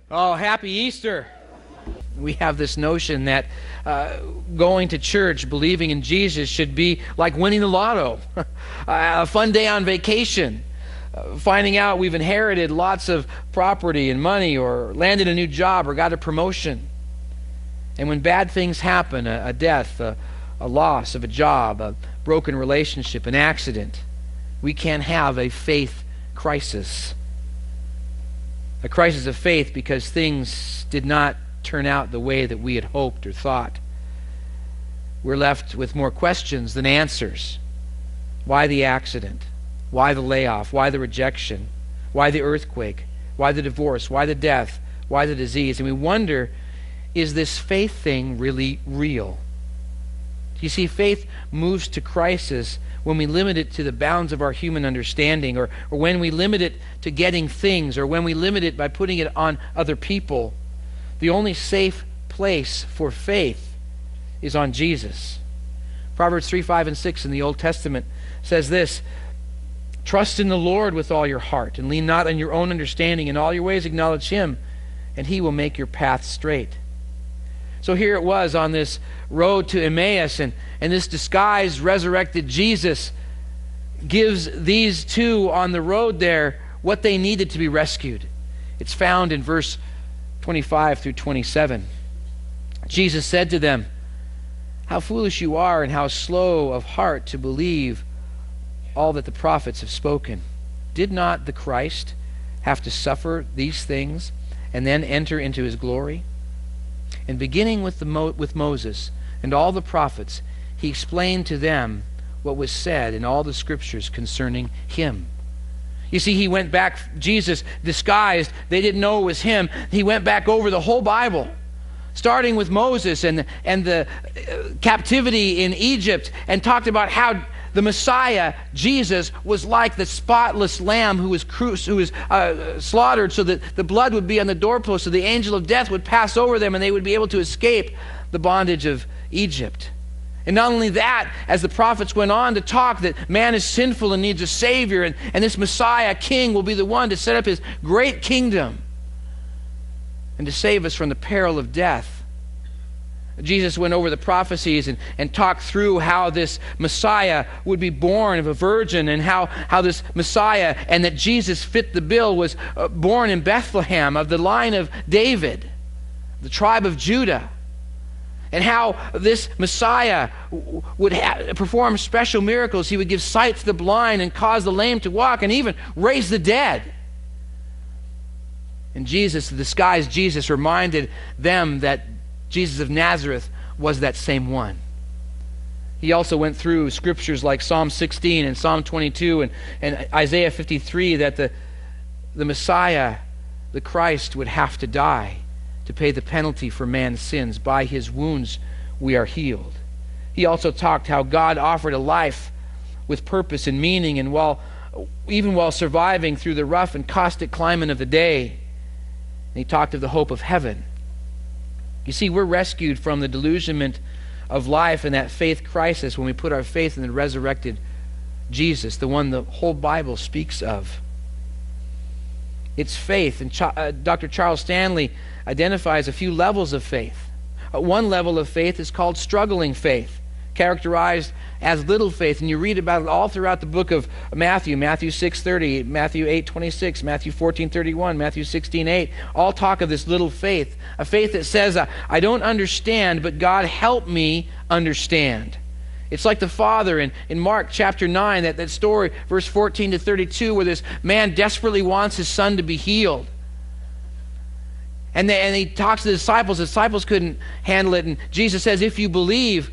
Oh, happy Easter. We have this notion that going to church, believing in Jesus, should be like winning the lotto, a fun day on vacation, finding out we've inherited lots of property and money, or landed a new job, or got a promotion. And when bad things happen, a death, a loss of a job, a broken relationship, an accident, we can have a faith crisis. A crisis of faith because things did not turn out the way that we had hoped or thought. We're left with more questions than answers. Why the accident? Why the layoff? Why the rejection? Why the earthquake? Why the divorce? Why the death? Why the disease? And we wonder, is this faith thing really real? You see, faith moves to crisis when we limit it to the bounds of our human understanding, or when we limit it to getting things, or when we limit it by putting it on other people. The only safe place for faith is on Jesus. Proverbs 3, 5, and 6 in the Old Testament says this: "Trust in the Lord with all your heart, and lean not on your own understanding. In all your ways acknowledge Him, and He will make your path straight." So here it was on this road to Emmaus, and this disguised, resurrected Jesus gives these two on the road there what they needed to be rescued. It's found in verse 25 through 27. Jesus said to them, "How foolish you are, and how slow of heart to believe all that the prophets have spoken. Did not the Christ have to suffer these things and then enter into His glory?" And beginning with Moses and all the prophets, He explained to them what was said in all the scriptures concerning Him. You see, He went back, Jesus disguised, they didn't know it was Him. He went back over the whole Bible, starting with Moses and the captivity in Egypt, and talked about how the Messiah, Jesus, was like the spotless lamb who was slaughtered so that the blood would be on the doorpost, so the angel of death would pass over them and they would be able to escape the bondage of Egypt. And not only that, as the prophets went on to talk that man is sinful and needs a Savior, and this Messiah, King, will be the one to set up His great kingdom and to save us from the peril of death. Jesus went over the prophecies and talked through how this Messiah would be born of a virgin, and how this Messiah, and that Jesus fit the bill, was born in Bethlehem of the line of David, the tribe of Judah. And how this Messiah would perform special miracles. He would give sight to the blind and cause the lame to walk and even raise the dead. And Jesus, the disguised Jesus, reminded them that Jesus of Nazareth was that same one. He also went through scriptures like Psalm 16 and Psalm 22 and Isaiah 53 that the Messiah, the Christ, would have to die to pay the penalty for man's sins. By His wounds we are healed. He also talked how God offered a life with purpose and meaning, and even while surviving through the rough and caustic climate of the day. And He talked of the hope of heaven. You see, we're rescued from the delusionment of life and that faith crisis when we put our faith in the resurrected Jesus, the one the whole Bible speaks of. It's faith, and Dr. Charles Stanley identifies a few levels of faith. One level of faith is called struggling faith, characterized as little faith, and you read about it all throughout the book of Matthew 6:30, Matthew 8:26, Matthew 14:31, Matthew 16:8, all talk of this little faith, a faith that says, I don't understand, but God help me understand. It's like the father in Mark chapter 9, that story, verse 14 to 32, where this man desperately wants his son to be healed. And he talks to the disciples couldn't handle it, and Jesus says, if you believe.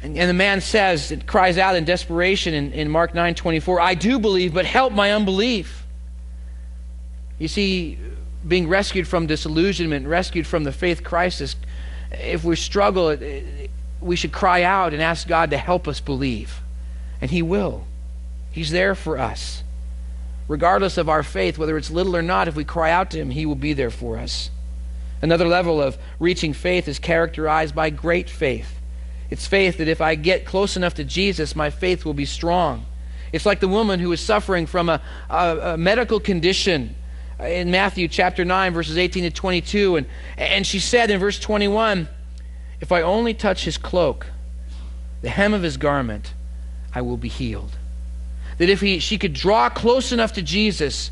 And the man says, it cries out in desperation in Mark 9:24, I do believe, but help my unbelief. You see, being rescued from disillusionment, rescued from the faith crisis, if we struggle, we should cry out and ask God to help us believe. And He will. He's there for us. Regardless of our faith, whether it's little or not, if we cry out to Him, He will be there for us. Another level of reaching faith is characterized by great faith. It's faith that if I get close enough to Jesus, my faith will be strong. It's like the woman who was suffering from a medical condition, in Matthew chapter 9, verses 18 to 22. And she said in verse 21, "If I only touch his cloak, the hem of his garment, I will be healed." That if she could draw close enough to Jesus,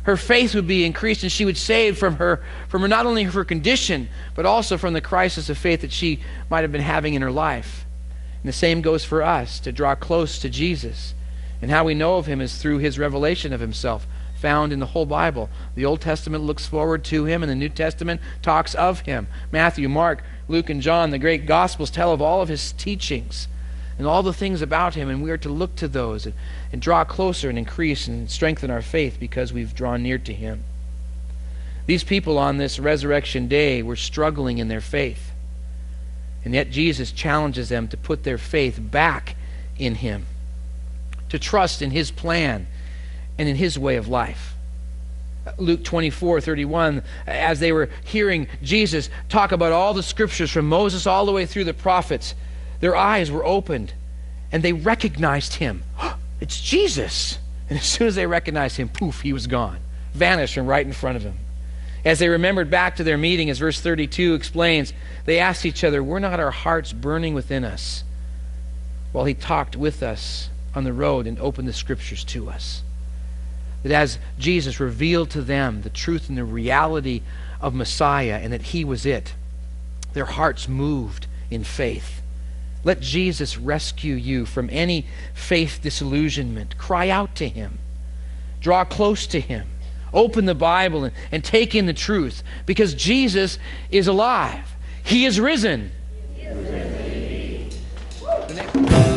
her faith would be increased and she would save from not only her condition, but also from the crisis of faith that she might have been having in her life. And the same goes for us, to draw close to Jesus. And how we know of him is through his revelation of himself, found in the whole Bible. The Old Testament looks forward to him, and the New Testament talks of him. Matthew, Mark, Luke, and John, the great Gospels, tell of all of his teachings and all the things about him, and we are to look to those and draw closer and increase and strengthen our faith because we've drawn near to him. These people on this resurrection day were struggling in their faith, and yet Jesus challenges them to put their faith back in him, to trust in his plan and in his way of life. Luke 24:31, as they were hearing Jesus talk about all the scriptures from Moses all the way through the prophets, their eyes were opened and they recognized him. It's Jesus. And as soon as they recognized him, poof, he was gone, vanished from right in front of them. As they remembered back to their meeting, as verse 32 explains, they asked each other, "Were not our hearts burning within us while he talked with us on the road and opened the scriptures to us?" That as Jesus revealed to them the truth and the reality of Messiah and that he was it, their hearts moved in faith. Let Jesus rescue you from any faith disillusionment. Cry out to him. Draw close to him. Open the Bible and take in the truth, because Jesus is alive. He is risen. He is risen.